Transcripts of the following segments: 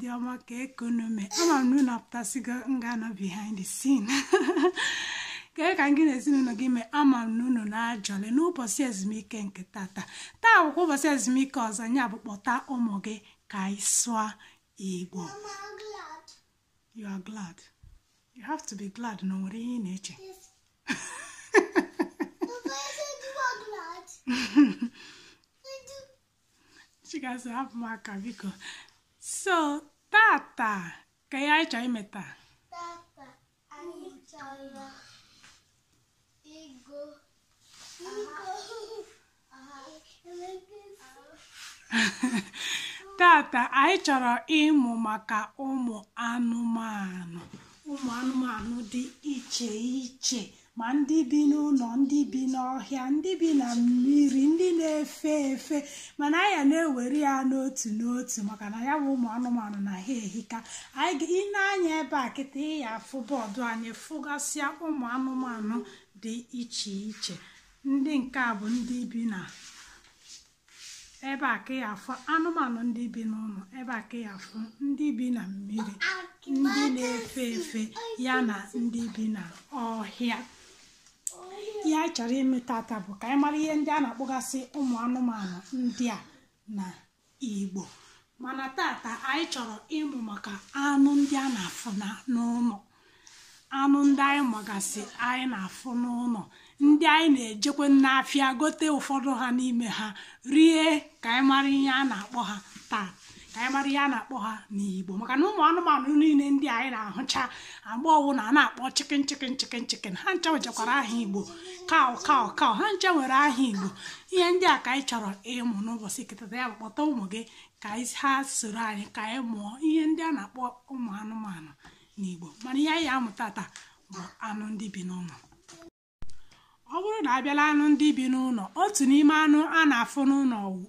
ndị ọma ka ekonomi ama m na apụtasịgo ngana behind the scene ka gị na ezinụlọ gị mee ama m unu na-ajọle n'ụbọchị ezumike nke tata bụkwa ụbọchị ezumike ọzọ anya bụ kpọta ụmụ gị ka anyị sụọ Igbo. You are glad. You have to be glad na nwere ihe ị na-eche. Chigazi hapụ m aka biko. So tata ka ya anyị chọrọ ime taa. Tata anyị chọrọ ịgụ tata anyị chọrọ ịmụ maka ụmụ anụmanụ dị iche iche, ma ndị bi n'ụlọ, ndị bi n'ọhịa, ndị bi na mmiri, ndị na-efe efe, mana anyị na-ewere ya n'otu n'otu maka na ya bụ ụmụ anụmanụ na ha ehika. Ị na-anya ebe a kịta ya afụ bọọdụ anyị fụgasịa ụmụ anụmanụ dị iche iche. Ndị nke a bụ ndị bi na ebe a ka ya afụ anụmanụ ndị bi n'ụlọ, ebe a ka ya afụ ndị bi na mmiri, ndị na-efe efe ya na ndị bi na ọhịa. Ihe anyị chọrọ ime tata bụ ka anyị mara ihe ndị a na-akpọgasị ụmụ anụmanụ ndị a na Igbo. Mana tata anyị chọrọ ịmụ maka anụ ndị a na-afụ n'ụlọ, anụ ndị anyị magasị anyị na-afụ n'ụlọ, ndị anyị na-ejekwe n'afịa gote ụfọdụ ha n'ime ha rie, ka anyị mara ihe a na-akpọ ha taa, ka anyị mara ihe a na-akpọ ha n'Igbo. Maka na ụmụ anụmanụ niile ndị anyị na-ahụcha agba ọwụ na a na-akpọ chicken ha ncha nwechakwara aha Igbo, cow ha ncha nwere aha Igbo. Ihe ndị a ka anyị chọrọ ịmụ n'ụbọchị nkịta ya bụ kpọta ụmụ gị ka ha soro anyị ka anyị mụọ ihe ndị a na-akpọ ụmụ anụmanụ n'Igbo. Mana ihe anyị amụ tata bụ anụ ndị bi n'ụlọ. Ọ bụrụ na abịala anụ ndị bi n'ụlọ, otu n'ime anụ a na-afụ n'ụlọ bụ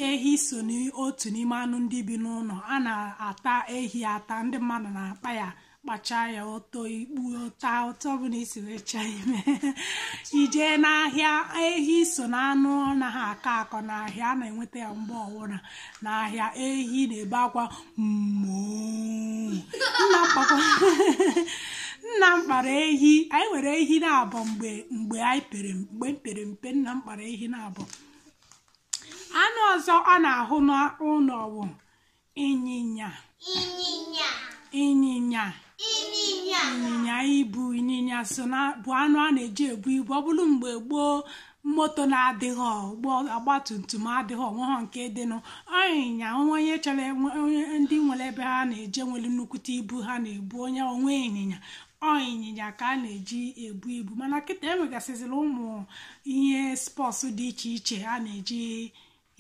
ehi so n'otu n'ime anụ ndị bi n'ụlọ. A na-ata ehi ata, ndị mmadụ na-akpa ya, kpachaa ya oto, ikpu ụta ụtọ ọbụla isi wecha ime. Ije n'ahịa, ehi so na anụ anaghị akọ n'ahịa, a na-enweta ya mgbe ọwụla n'ahịa. Ehi na-ebe akwa nna m kpara ehi. Anyị nwere ehi na-abọ mgbe m pere mpe. Nna m kpara ehi na-abọ. Anụ ọzọ a na-ahụ n'ụlọ bụ ịnyịnya ibu. Ịnyịnya so bụ anụ a na-eji ebu ibu. Ọ bụrụ mgbe gboo moto na-adịghị, ọgbatumtum adịghị, onweghị nke dịnụ, ịnyịnya onye chọrọ ndị nwere ebe ha na-eje nwere nnukwute ibu ha na-ebu onye onwe ịnyịnya. Ịnyịnya ka a na-eji ebu ibu. Mana kịta enwegasịzịrị ụmụ ihe spọts dị iche iche a na-eji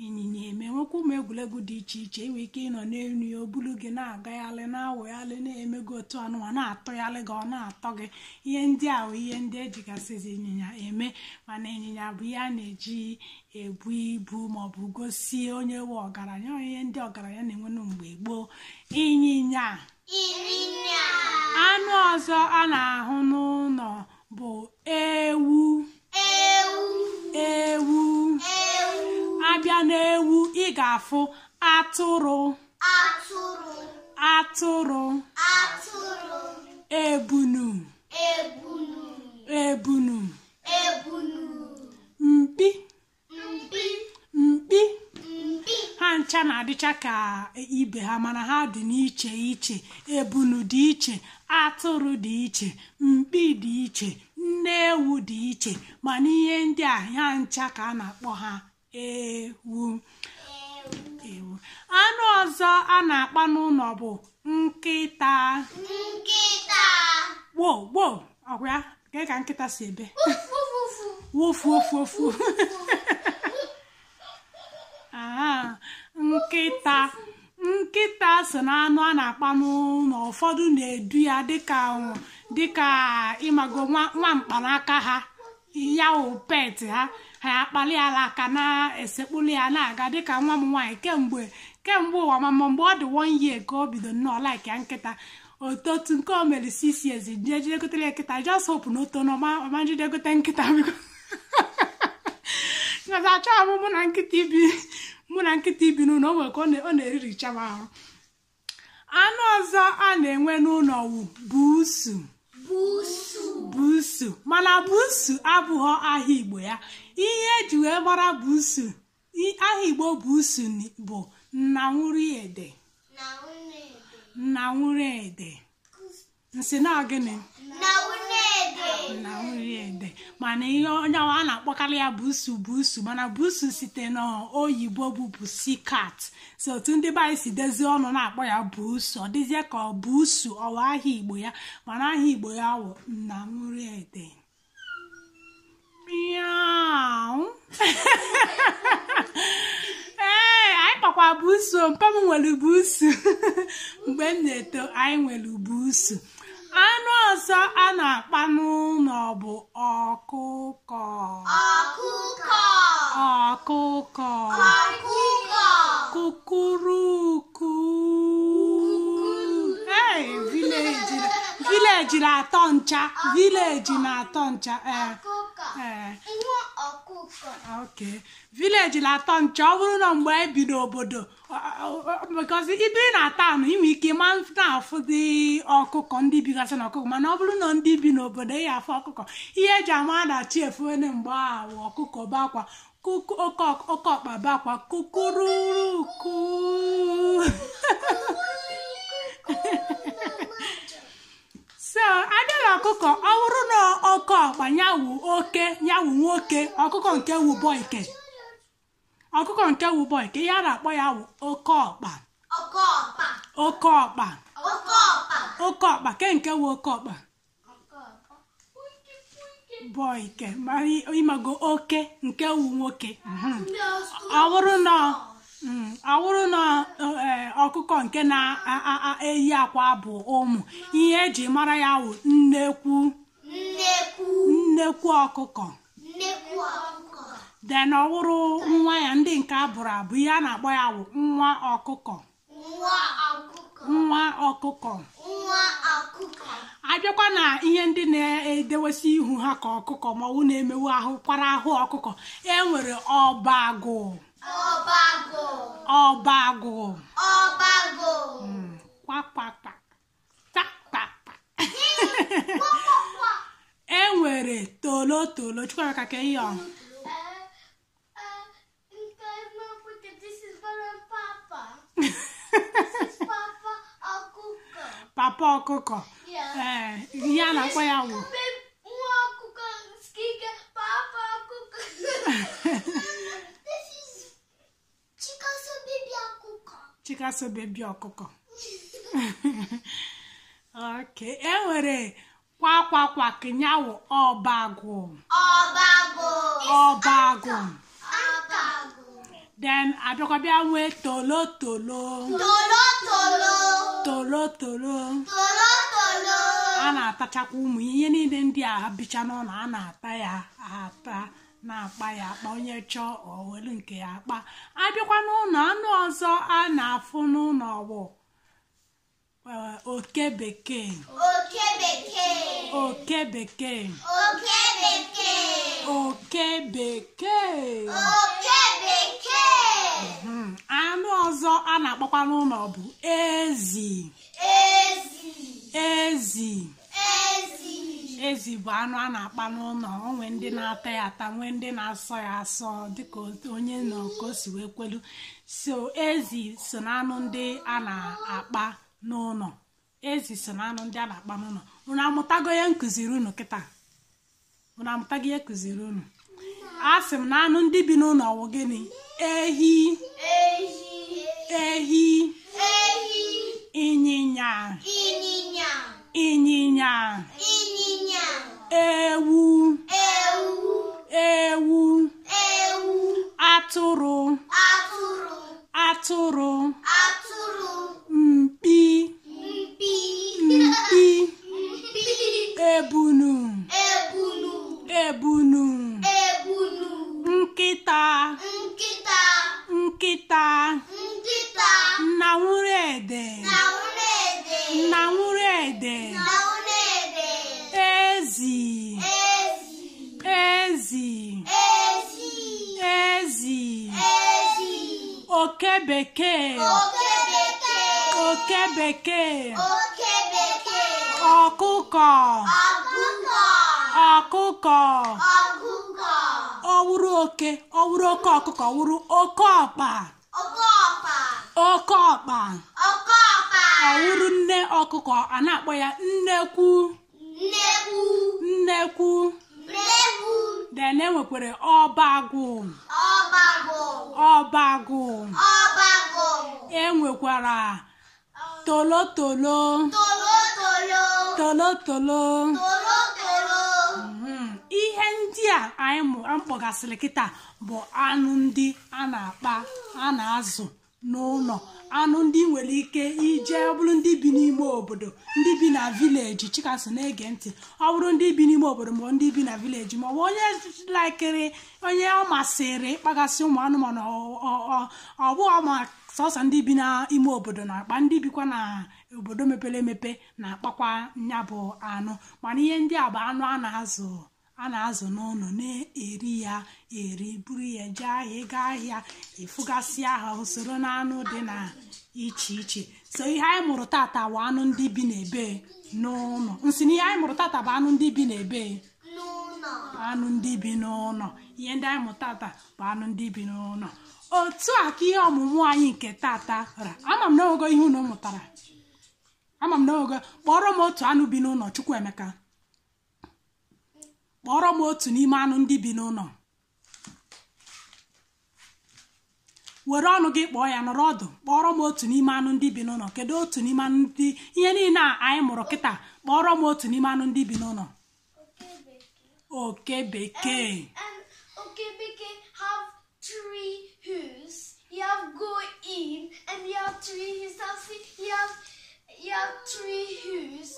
ịnyịnya eme. Nwekwa ụmụ egwuregwu dị iche iche. Enwere ike ịnọ n'elu ya, o buru gị na-agagharị, na-awegharị, na-eme gị otu anụmanụ, na-atọgharị gị, ọ na-atọ gị. Ihe ndị a bụ ihe ndị ejigasịzi ịnyịnya eme. Mana ịnyịnya bụ ihe a na-eji ebu ibu maọbụ gosi onye we ọgaranya. Ihe ndị ọgaranya na-enwe mgbe gboo. Ịnyịnya. Anụ ọzọ a na-ahụ n'ụlọ bụ ewu. Abịa n'ewu, ị ga-afụ atụrụ, ebunu, mkpi. Ha ncha na-adịcha ka ibe ha, mana ha dị n'iche iche. Ebunu dị iche, atụrụ dị iche, mkpi dị iche, nne ewu dị iche. Mana ihe ndị a ha ncha ka a na-akpọ ha ewu. Anụ ọzọ a na-akpa n'ụlọ bụ nkịta. Ọkwa ya ka nkịta si ebe wofu. Nkịta so na anụ a na-akpa n'ụlọ. Ụfọdụ na-edu ya dịka ịmago nwa mkpanaka ha, ya wụ pet ha akpali ala aka na-esekpuli ya na-aga dịka nwa m nwaanyị kemgbe ụwa. Mama mgbe ọ dị 1 year ka o bido nnọọ like ya nkịta. Ototu nke o mere 6 years jidegotere nkịta. Just hope na oto na ọma jidegote nkịta ngaza achọ mụ na nkịta ibi n'ụlọ nwere ka ọ na-eriricha m ahụ. Anụ ọzọ a na-enwe n'ụlọ wu buusu, mana buusu abụghị aha Igbo ya. Ihe eji wee gbara buusu, aha Igbo buusu bụ nnanwụrụede. Nsị na gịnị? Nnanwụrụede. Mana ihe onye a na-akpọkarị ya buusu, mana buusu site n'oyibo bụ pussycat. So otu ndị be anyị si dezie ọnụ na-akpọ ya buusu, ọ dịzie ka ọ buusu ọwa aha Igbo ya, mana aha Igbo ya wụ nnanwụrụede. Anyị kpakwa buusu, mpa m nwere buusu mgbe m na-eto, anyị nwere buusu. Anụ ọzọ a na-akpa n'ụlọ bụ ọkụkọ. Kukuruku. Village na-atọ ncha. Okay. Village na-atọ ncha. Ọ bụrụ na mgbe anyị bi n'obodo, because ibe na-ata anụ inwe ike ma na-afụ dị ọkụkọ ndị bigasị n'ọkụkọ, mana ọ bụrụ na ndị bi n'obodo ya afụ ọkụkọ, ihe eji ama na-achị efuene mgbe ahụ ọkụkọ bakwa, oke ọkpa bakwa, kukuruku. So abịala ọkụkọ, ọ bụrụ na oke ọkpa nyawu nwoke, ọkụkọ nke wu boyke, ihe a na-akpọ ya wụ oke ọkpa ke nke wu oke ọkpa boyke, mara imago oke nke wu nwoke. Ọ bụrụ na ọkụkọ nke na-eyi akwa bụ ụmụ, ihe eji mara ya wụ nnekwu ọkụkọ. Den ọ bụrụ nwa ya ndị nke abụrụ abụ, ihe a na-akpọ ya wụ nwa ọkụkọ. Abịakwa na ihe ndị na-edewesi ihu ha ka ọkụkọ ma ọ bụ na-emewu ahụ kwara ahụ ọkụkọ, enwere ọbagụ. Kwakpakpa. Enwere tolotolo. Chukwuemeka ka ihe ọ. Papa ọkụkọ. Ihe a na-akpọ ya wụ Chikaso baby ọkụkọ. Okay, enwere kwakwa kinyawo ọbagụ. Then abịakwa nwee tolotolo. A na-atachakwa ụmụ ihe niile ndị a bicha n'ọnụ, a na-ata ya ata, na-akpa ya akpa, onye chọọ owelu nke ya akpa. Abịakwa n'ụlọ, anụ ọzọ a na-afụ n'ụlọ bụ oke bekee. Anụ ọzọ a na-akpọkwa n'ụlọ bụ ezi. Ezi bụ anụ a na-akpa n'ụlọ. Onwe ndị na-ata ya ata, nwee ndị na-asọ ya asọ, dịka onye nọ ka o si wee kwelu. So ezi so na anụ ndị a na-akpa n'ụlọ. Unu amụtago ihe nkụziri unu kịta? Asị m na anụ ndị bi n'ụlọ wụ gịnị? Ehi, ịnyịnya, ewu, atụrụ, mkpi, ebunu, nkịta, nnanwụrụede, ezi, oke bekee, oke bekee, oke bekee, oke bekee, ọkụkọ, ọkụkọ, ọkụkọ, ọkụkọ, ọwụrụ oke ọkụkọ wụrụ oke ọkpa, oke ọkpa, oke ọkpa, oke ọkpa, ọwụrụ nne ọkụkọ a na-akpọ ya nnekwu, nnekwu, nnekwu. nnekwu, Then enwekwara ọbagụ, ọbagụ, ọbagụ. ọbagụ, Enwekwara tolotolo, tolotolo, tolotolo. tolotolo. Ihe ndị a anyị kpọgasịrị kịta bụ anụ ndị a na-akpa, a na-azụ n'ụlọ, anụ ndị nwere ike ije. Ọ bụrụ ndị bi n'ime obodo, ndị bi na vileji, Chikaso na-ege ntị, ọ bụrụ ndị bi n'ime obodo ma ndị bi na vileji, ma ọ bụ onye laikiri, onye ọ masịrị ịkpagasị ụmụ anụmanụ, ọ bụ ọma sọsọ ndị bi n'ime obodo na-akpa, ndị bikwa na obodo mepere emepe na-akpakwa nya bụ anụ. Mana ihe ndị a bụ anụ a na-azụ n'ụlọ, na-eri ya eri, buru ya jee ahịa, ịga ahịa ịfụgasị aha usoro na anụ dị na iche iche. So ihe anyị mụrụ tata bụ anụ ndị bi n'ebe n'ụlọ. Nsị na ihe anyị mụrụ tata bụ anụ ndị bi n'ebe N'ụlọ. anụ ndị bi n'ụlọ. Ihe ndị anyị mụrụ tata bụ anụ ndị bi n'ụlọ. Otu a ka ihe ọmụmụ anyị nke tata ra. Ama m n'ogo ihe unu mụtara, ama m n'ogo. Kpọrọ m otu anụ bi n'ụlọ, Chukwuemeka. Kpọrọ m otu n'ime anụ ndị bi n'ụlọ. Were ọnụ gị kpọọ ya, nọrọ ọdụ. Kpọrọ m otu n'ime anụ ndị bi n'ụlọ. Kedu otu n'ime anụ ndị, ihe niile a anyị mụrụ kịta, kpọrọ m otu n'ime anụ ndị bi n'ụlọ. Oke bekee. And oke bekee have 3 hooves. You have go in and you have 3 hooves. You have 3 hooves.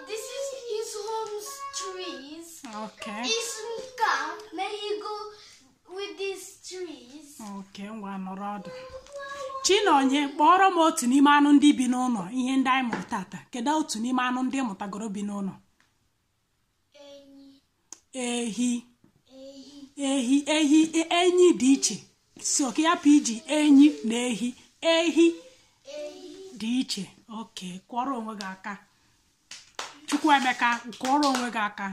This is his home's trees. Okay. His car, may he go with these trees. Okay, ngwa nọrọ ọdụ. Chinonye, kpọrọ m otu n'ime anụ ndị bi n'ụlọ. Ihe ndị anyị mụrụ tata, kedu otu n'ime anụ ndị mụtagoro bi n'ụlọ? Ehi. Enyi dị iche. So ka ya iji enyi na ehi dị iche. Okay, kwọrọ onwe gị aka. Chukwuemeka, kwọrọ onwe gị aka.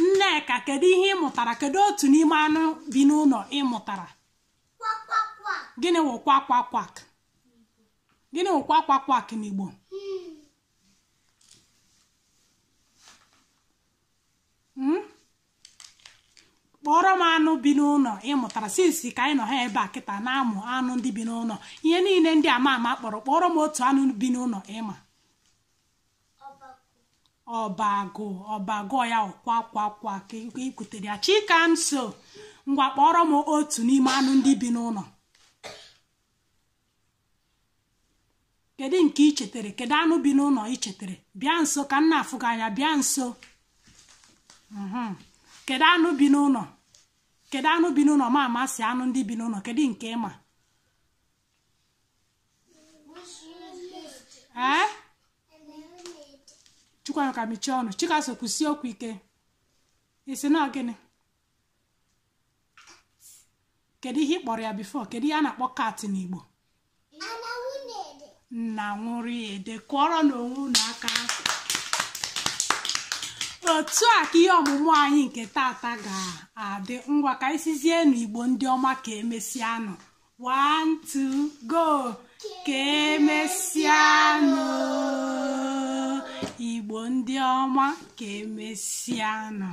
Nneka, kedu ihe ị mụtara? Kedu otu n'ime anụ bi n'ụlọ ị mụtara? Quack, quack, quack. Gịnị wụ kwak? Gịnị wụ kwak n'Igbo? Kpọrọ m anụ bi n'ụlọ ị mụtara. Sinsi ka anyị nọ ha ebe a kịta na-amụ anụ ndị bi n'ụlọ. Ihe niile ndị ama kpọrọ. Kpọrọ m otu anụ bi n'ụlọ ịma. Ọbagụ ya kwa ka ikwutere ya. Chikamso, ngwa kpọrọ m otu n'ime anụ ndị bi n'ụlọ. Kedu nke ị chetara? Kedu anụ bi n'ụlọ ị chetara? Bịa nso ka nna afụ gị anya, bịa nso. Kedu anụ bi n'ụlọ? Kedu anụ bi n'ụlọ ma amasị anụ ndị bi n'ụlọ? Kedu nke ịma? Chukwuemeka mechie ọnụ. Chikaso, kwụsie okwu ike. Isi na gịnị? Kedu ihe ị kpọrọ ya bifo? Kedu ihe a na-akpọ kat n'Igbo? Nna nwụrụ ede. Kụọrọ n'onwe unu aka. Otu a ka ihe ọmụmụ anyị nke tata ga-adị. Ngwa ka anyị sizie n'Igbo ndị ọma ka emesịanụ. 1, 2, go! Ka emesịanụ. Igbo ndị ọma ka emesịanụ.